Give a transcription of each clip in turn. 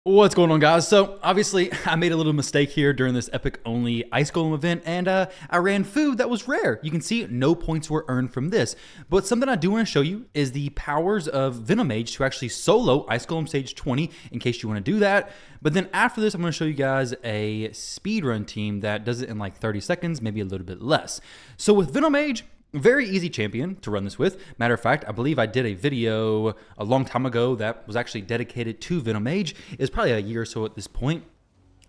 What's going on, guys? So obviously I made a little mistake here during this epic only ice golem event, and I ran food that was rare. You can see no points were earned from this, but something I do want to show you is the powers of Venom Mage to actually solo ice golem stage 20 in case you want to do that. But then after this, I'm going to show you guys a speedrun team that does it in like 30 seconds, maybe a little bit less. So with Venom Mage, very easy champion to run this with. Matter of fact, I believe I did a video a long time ago that was actually dedicated to Venom Mage. It's probably a year or so at this point,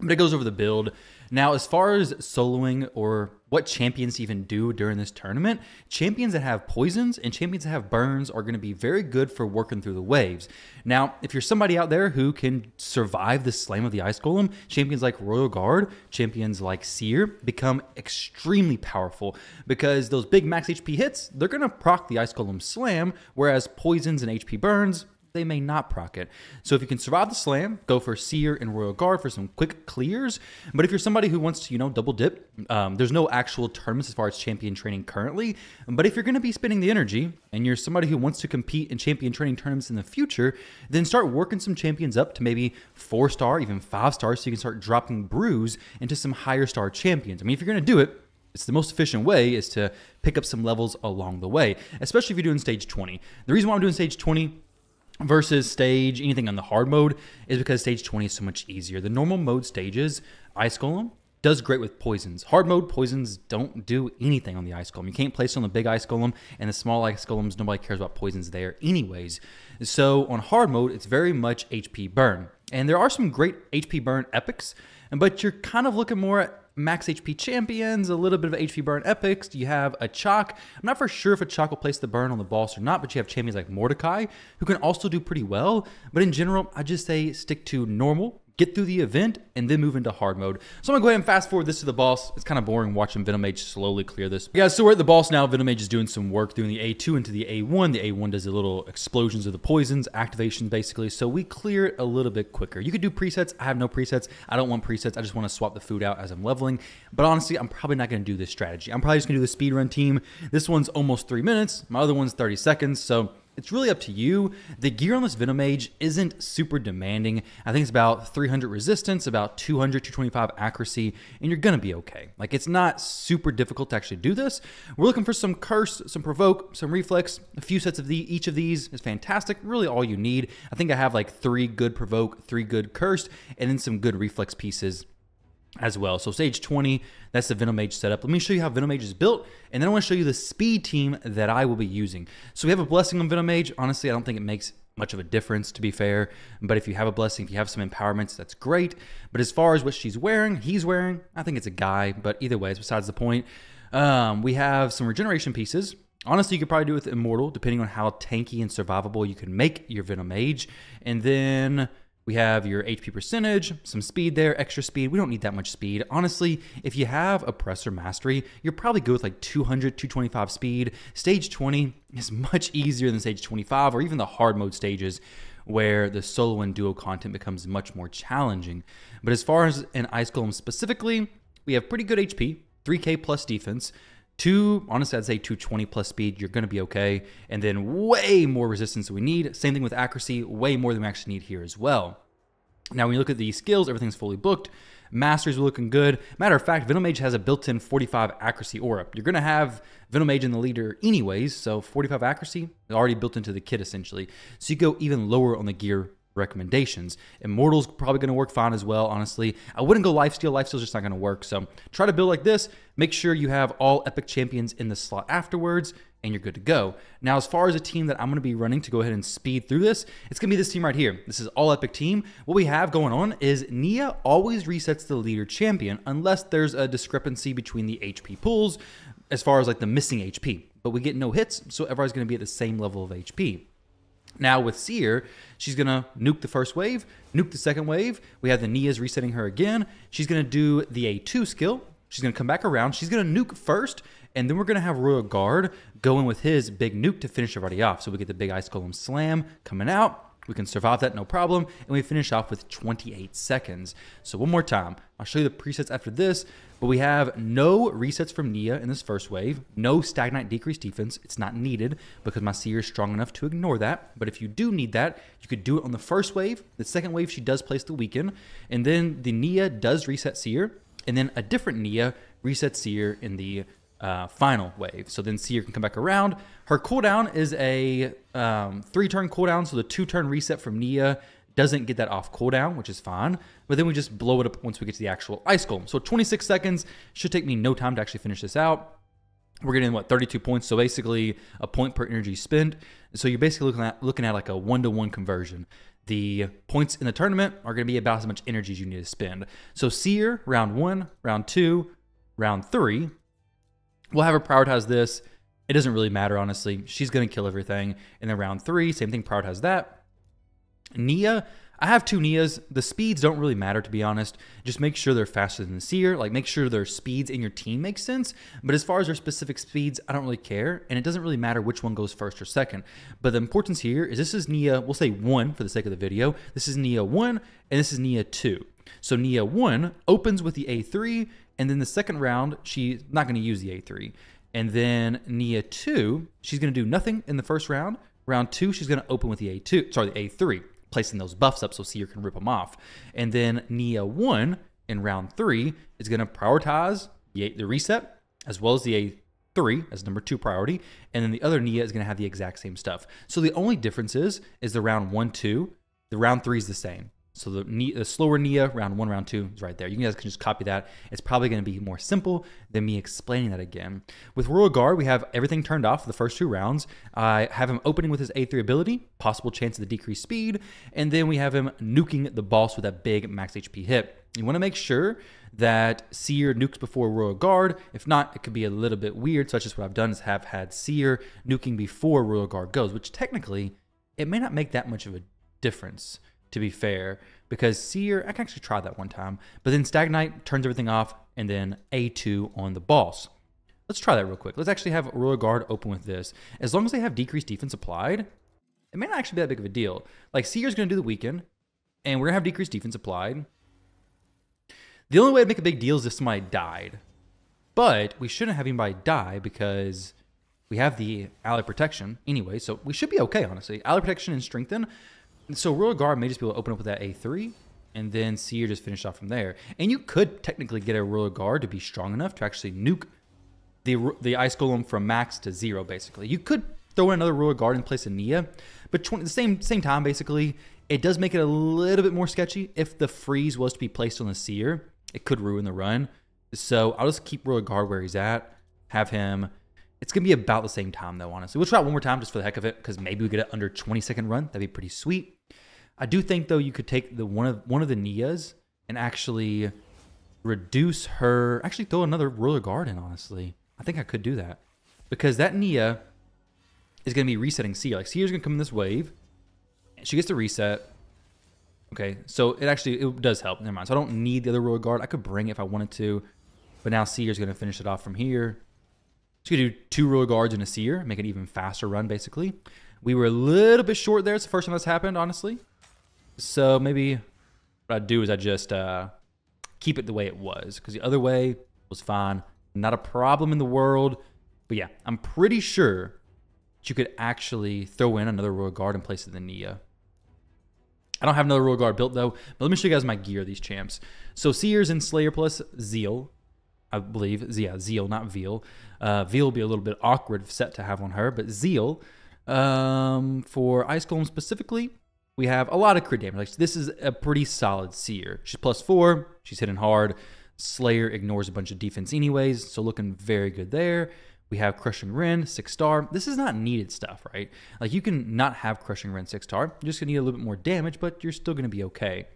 but it goes over the build. Now, as far as soloing or what champions even do during this tournament, champions that have poisons and champions that have burns are going to be very good for working through the waves. Now, if you're somebody out there who can survive the slam of the ice golem, champions like Royal Guard, champions like Seer become extremely powerful because those big max HP hits, they're going to proc the ice golem slam, whereas poisons and HP burns, they may not proc it. So if you can survive the slam, go for Seer and Royal Guard for some quick clears. But if you're somebody who wants to, double dip, there's no actual tournaments as far as champion training currently. But if you're going to be spending the energy and you're somebody who wants to compete in champion training tournaments in the future, then start working some champions up to maybe 4-star, even 5-star, so you can start dropping brews into some higher star champions. I mean, if you're going to do it, it's the most efficient way is to pick up some levels along the way, especially if you're doing stage 20. The reason why I'm doing stage 20 versus stage anything on the hard mode is because stage 20 is so much easier. The normal mode stages, Ice Golem does great with poisons. Hard mode poisons don't do anything on the Ice Golem. You can't place it on the big Ice Golem, and the small Ice Golems, nobody cares about poisons there anyways. So on hard mode, it's very much HP burn. And there are some great HP burn epics, but you're kind of looking more at max HP champions, a little bit of HP burn epics. You have a Chalk. I'm not for sure if a Chalk will place the burn on the boss or not, but you have champions like Mordecai who can also do pretty well. But in general, I just say stick to normal, get through the event, and then move into hard mode. So I'm gonna go ahead and fast forward this to the boss. It's kind of boring watching Venom Mage slowly clear this. Guys, so we're at the boss now. Venom Mage is doing some work doing the A2 into the A1. The A1 does the little explosions of the poisons, activations basically. So we clear it a little bit quicker. You could do presets. I have no presets. I don't want presets. I just want to swap the food out as I'm leveling. But honestly, I'm probably not gonna do this strategy. I'm probably just gonna do the speedrun team. This one's almost 3 minutes. My other one's 30 seconds. So it's really up to you. The gear on this Venom Mage isn't super demanding. I think it's about 300 resistance, about 200, 225 accuracy, and you're gonna be okay. Like, it's not super difficult to actually do this. We're looking for some curse, some provoke, some reflex. A few sets of each of these is fantastic. Really all you need. I think I have like 3 good provoke, 3 good cursed, and then some good reflex pieces as well. So stage 20, that's the Venom Mage setup. Let me show you how Venom Mage is built, and then I want to show you the speed team that I will be using. So we have a blessing on Venom Mage. Honestly, I don't think it makes much of a difference, to be fair, but if you have a blessing, if you have some empowerments, that's great. But as far as what she's wearing, he's wearing, I think it's a guy, but either way, it's besides the point. We have some regeneration pieces. Honestly, you could probably do it with Immortal, depending on how tanky and survivable you can make your Venom Mage. And then we have your HP percentage, some speed there, extra speed. We don't need that much speed. Honestly, if you have Oppressor Mastery, you're probably good with like 200, 225 speed. Stage 20 is much easier than stage 25 or even the hard mode stages where the solo and duo content becomes much more challenging. But as far as an Ice Golem specifically, we have pretty good HP, 3k plus defense, honestly, I'd say 220 plus speed, you're going to be okay. And then way more resistance than we need. Same thing with accuracy, way more than we actually need here as well. Now, when you look at the skills, everything's fully booked. Masters are looking good. Matter of fact, Venom Mage has a built-in 45 accuracy aura. You're going to have Venom Mage in the leader anyways, so 45 accuracy is already built into the kit essentially. So you go even lower on the gear recommendations. Immortal's probably going to work fine as well, honestly. I wouldn't go lifesteal. Lifesteal's just not going to work. So try to build like this. Make sure you have all epic champions in the slot afterwards, and you're good to go. Now, as far as a team that I'm going to be running to go ahead and speed through this, it's going to be this team right here. This is all epic team. What we have going on is Nia always resets the leader champion unless there's a discrepancy between the HP pools as far as like the missing HP. But we get no hits, so everybody's going to be at the same level of HP. Now with Seer, she's going to nuke the first wave, nuke the second wave. We have the Nia's resetting her again. She's going to do the A2 skill. She's going to come back around. She's going to nuke first, and then we're going to have Royal Guard go in with his big nuke to finish everybody off. So we get the big Ice Golem slam coming out. We can survive that, no problem. And we finish off with 28 seconds. So one more time. I'll show you the presets after this, but we have no resets from Nia in this first wave, no Stagnite decreased defense. It's not needed because my Seer is strong enough to ignore that. But if you do need that, you could do it on the first wave. The second wave, she does place the weaken. And then the Nia does reset Seer. And then a different Nia resets Seer in the final wave. So then Seer can come back around. Her cooldown is a 3-turn cooldown. So the 2-turn reset from Nia doesn't get that off cooldown, which is fine. But then we just blow it up once we get to the actual Ice Golem. So 26 seconds should take me no time to actually finish this out. We're getting, what, 32 points. So basically a point per energy spent. So you're basically looking at like a 1-to-1 conversion. The points in the tournament are going to be about as much energy as you need to spend. So Seer, round 1, round 2, round 3. We'll have her prioritize this. It doesn't really matter, honestly. She's going to kill everything. And then round 3, same thing, prioritize that. Nia, I have 2 Nias. The speeds don't really matter, to be honest. Just make sure they're faster than the Seer. Like, make sure their speeds in your team make sense. But as far as their specific speeds, I don't really care. And it doesn't really matter which one goes first or second. But the importance here is this is Nia, we'll say 1 for the sake of the video. This is Nia 1, and this is Nia 2. So Nia 1 opens with the A3, and then the second round, she's not going to use the A3. And then Nia 2, she's going to do nothing in the first round. Round 2, she's going to open with the A3. Placing those buffs up so Seer can rip them off. And then Nia 1 in round 3 is going to prioritize the reset as well as the A3 as number 2 priority. And then the other Nia is going to have the exact same stuff. So the only difference is the round 1, 2. The round 3 is the same. So the slower Nia, round 1, round 2 is right there. You guys can just copy that. It's probably going to be more simple than me explaining that again. With Royal Guard, we have everything turned off for the first 2 rounds. I have him opening with his A3 ability, possible chance of the decreased speed, and then we have him nuking the boss with that big max HP hit. You want to make sure that Seer nukes before Royal Guard. If not, it could be a little bit weird. So that's just what I've done is have had Seer nuking before Royal Guard goes, which technically, it may not make that much of a difference, to be fair, because Seer, I can actually try that one time, but then Stagnite turns everything off, and then A2 on the boss. Let's try that real quick. Let's actually have Royal Guard open with this. As long as they have decreased defense applied, it may not actually be that big of a deal. Like, Seer's going to do the weaken, and we're going to have decreased defense applied. The only way to make a big deal is if somebody died, but we shouldn't have anybody die because we have the ally protection anyway, so we should be okay, honestly. Ally protection and strengthen. So Royal Guard may just be able to open up with that A3, and then Seer just finish off from there. And you could technically get a Royal Guard to be strong enough to actually nuke the Ice Golem from max to 0, basically. You could throw in another Royal Guard in place of Nia, but at the same time, basically, it does make it a little bit more sketchy. If the freeze was to be placed on the Seer, it could ruin the run. So I'll just keep Royal Guard where he's at, have him. It's going to be about the same time, though, honestly. We'll try it one more time just for the heck of it, because maybe we get it under 20-second run. That'd be pretty sweet. I do think, though, you could take one of the Nias and actually reduce her. Actually, throw another Royal Guard in, honestly. I think I could do that. Because that Nia is going to be resetting Seer. Like, Seer's going to come in this wave. She gets to reset. Okay, so it does help. Never mind. So I don't need the other Royal Guard. I could bring it if I wanted to. But now Seer's going to finish it off from here. She's going to do 2 Royal Guards and a Seer. Make an even faster run, basically. We were a little bit short there. It's the first time that's happened, honestly. So maybe what I'd do is I'd just keep it the way it was. Because the other way was fine. Not a problem in the world. But yeah, I'm pretty sure that you could actually throw in another Royal Guard in place of the Nia. I don't have another Royal Guard built, though. But let me show you guys my gear, these champs. So Seer's in Slayer plus Zeal, I believe. Yeah, Zeal, not Veal. Veal will be a little bit awkward set to have on her. But Zeal, for Ice Golem specifically, we have a lot of crit damage. Like, this is a pretty solid Seer. She's +4. She's hitting hard. Slayer ignores a bunch of defense anyways, so looking very good there. We have Crushing Rend, 6-star. This is not needed stuff, right? Like, you can not have Crushing Rend 6-star. You're just going to need a little bit more damage, but you're still going to be okay.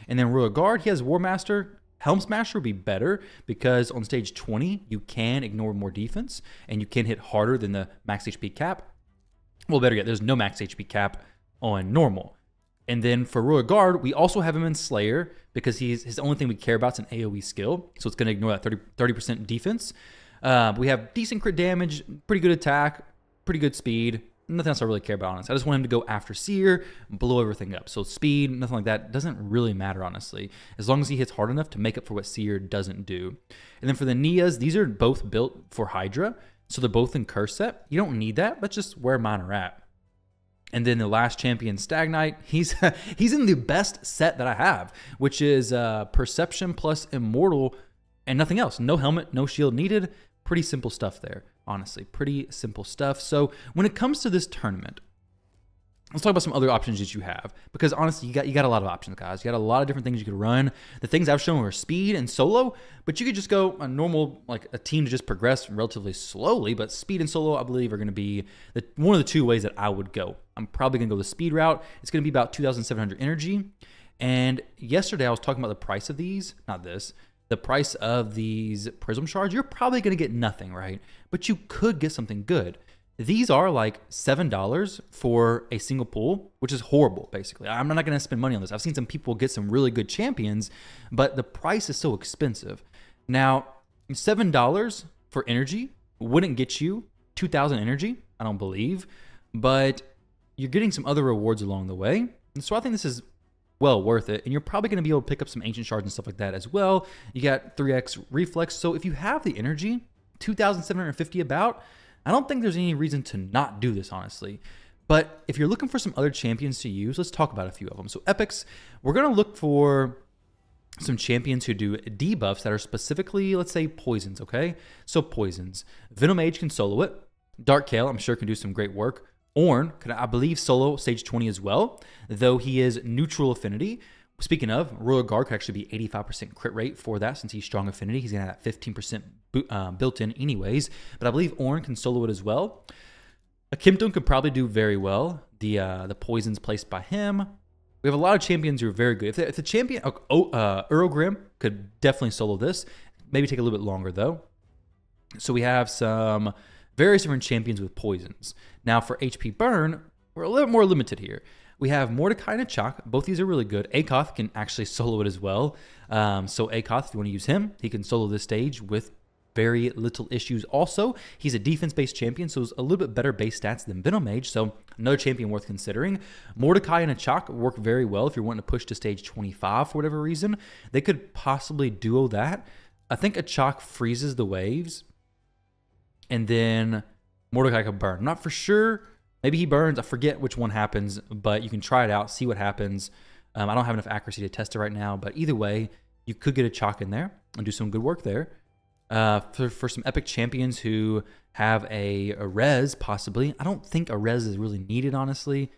And then Royal Guard, he has War Master. Helm Smasher would be better because on stage 20, you can ignore more defense, and you can hit harder than the max HP cap. Well, better yet, there's no max HP cap on normal. And then for Royal Guard, we also have him in Slayer because his only thing we care about is an AoE skill. So it's going to ignore that 30% defense. We have decent crit damage, pretty good attack, pretty good speed. nothing else I really care about, honestly. I just want him to go after Seer, blow everything up. So speed, nothing like that, doesn't really matter, honestly, as long as he hits hard enough to make up for what Seer doesn't do. And then for the Nias, these are both built for Hydra, so they're both in curse set. You don't need that, but just where mine are at. And then the last champion, Stagnite, he's in the best set that I have, which is Perception plus Immortal and nothing else. No helmet, no shield needed. Pretty simple stuff there, honestly. Pretty simple stuff. So when it comes to this tournament, let's talk about some other options that you have, because honestly, you got a lot of options, guys. You got a lot of different things you could run. The things I've shown were speed and solo, but you could just go a normal, like a team to just progress relatively slowly. But speed and solo, I believe, are going to be one of the two ways that I would go. I'm probably going to go the speed route. It's going to be about 2,700 energy. And yesterday I was talking about the price of these, not this, the price of these Prism shards. You're probably going to get nothing, right? But you could get something good. These are like $7 for a single pull, which is horrible, basically. I'm not going to spend money on this. I've seen some people get some really good champions, but the price is so expensive. Now, $7 for energy wouldn't get you 2,000 energy, I don't believe, but you're getting some other rewards along the way. And so I think this is well worth it. And you're probably going to be able to pick up some ancient shards and stuff like that as well. You got 3x reflex. So if you have the energy, 2,750 about, I don't think there's any reason to not do this, honestly. But if you're looking for some other champions to use, let's talk about a few of them. So epics, we're going to look for some champions who do debuffs that are specifically, let's say, poisons, okay? So poisons. Venom Mage can solo it. Dark Kale, I'm sure, can do some great work. Ornn can, I believe, solo stage 20 as well, though he is neutral affinity. Speaking of, Royal Guard could actually be 85% crit rate for that since he's strong affinity. He's going to have that 15% built in anyways, but I believe Ornn can solo it as well. Akimton could probably do very well. The poisons placed by him. We have a lot of champions who are very good. If the champion, Urogrim could definitely solo this. Maybe take a little bit longer though. So we have some various different champions with poisons. Now for HP burn, we're a little more limited here. We have Mordecai and Achak. Both these are really good. Akoth can actually solo it as well. So Akoth, if you want to use him, he can solo this stage with very little issues. Also, he's a defense-based champion, so it's a little bit better base stats than Venom Mage, so another champion worth considering. Mordecai and Achak work very well if you're wanting to push to stage 25 for whatever reason. They could possibly duo that. I think Achak freezes the waves, and then Mordecai could burn. Not for sure. Maybe he burns. I forget which one happens, but you can try it out, see what happens. I don't have enough accuracy to test it right now, but either way, you could get Achak in there and do some good work there. For some epic champions who have a res, possibly. I don't think a res is really needed, honestly.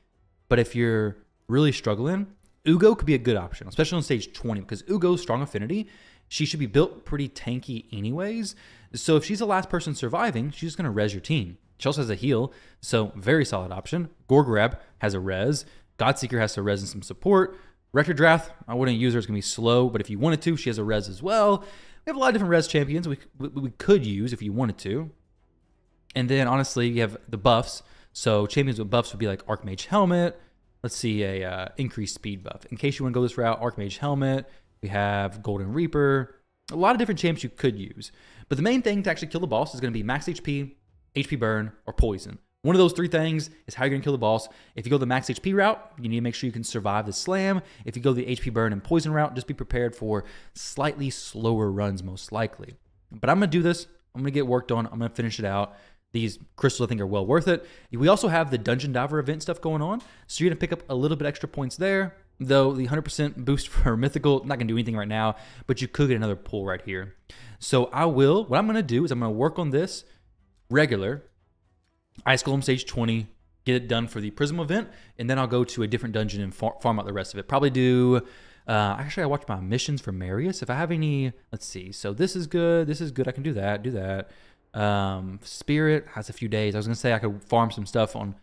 But if you're really struggling, Ugo could be a good option, especially on stage 20, because Ugo's strong affinity. She should be built pretty tanky anyways. So if she's the last person surviving, she's just going to res your team. She also has a heal, so very solid option. Gorgrab has a res. Godseeker has to res and some support. Rector Drath, I wouldn't use her. It's going to be slow, but if you wanted to, she has a res as well. We have a lot of different res champions we could use if you wanted to. And then, honestly, you have the buffs. So champions with buffs would be like Archmage Helmet. Let's see, a increased speed buff. In case you want to go this route, Archmage Helmet. We have Golden Reaper. A lot of different champs you could use. But the main thing to actually kill the boss is going to be max HP, HP burn, or poison. One of those three things is how you're going to kill the boss. If you go the max HP route, you need to make sure you can survive the slam. If you go the HP burn and poison route, just be prepared for slightly slower runs most likely. But I'm going to do this. I'm going to get worked on. I'm going to finish it out. These crystals, I think, are well worth it. We also have the Dungeon Diver event stuff going on. So you're going to pick up a little bit extra points there. Though the 100% boost for Mythical, not going to do anything right now, but you could get another pull right here. So what I'm going to do is I'm going to work on this regular Ice Golem stage 20, get it done for the Prism event, and then I'll go to a different dungeon and farm out the rest of it. Probably do, actually I watch my missions for Marius. If I have any, let's see. So this is good, I can do that. Spirit has a few days. I was going to say I could farm some stuff on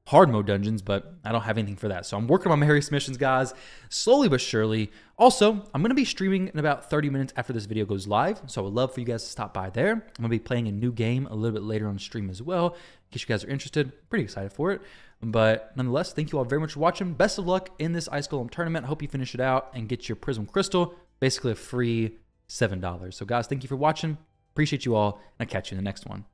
hard mode dungeons, but I don't have anything for that. So I'm working on my Marius missions, guys, slowly but surely. Also, I'm going to be streaming in about 30 minutes after this video goes live, so I would love for you guys to stop by there. I'm going to be playing a new game a little bit later on stream as well, in case you guys are interested. Pretty excited for it. But nonetheless, thank you all very much for watching. Best of luck in this Ice Golem tournament. I hope you finish it out and get your Prism Crystal, basically a free $7. So guys, thank you for watching. Appreciate you all, and I'll catch you in the next one.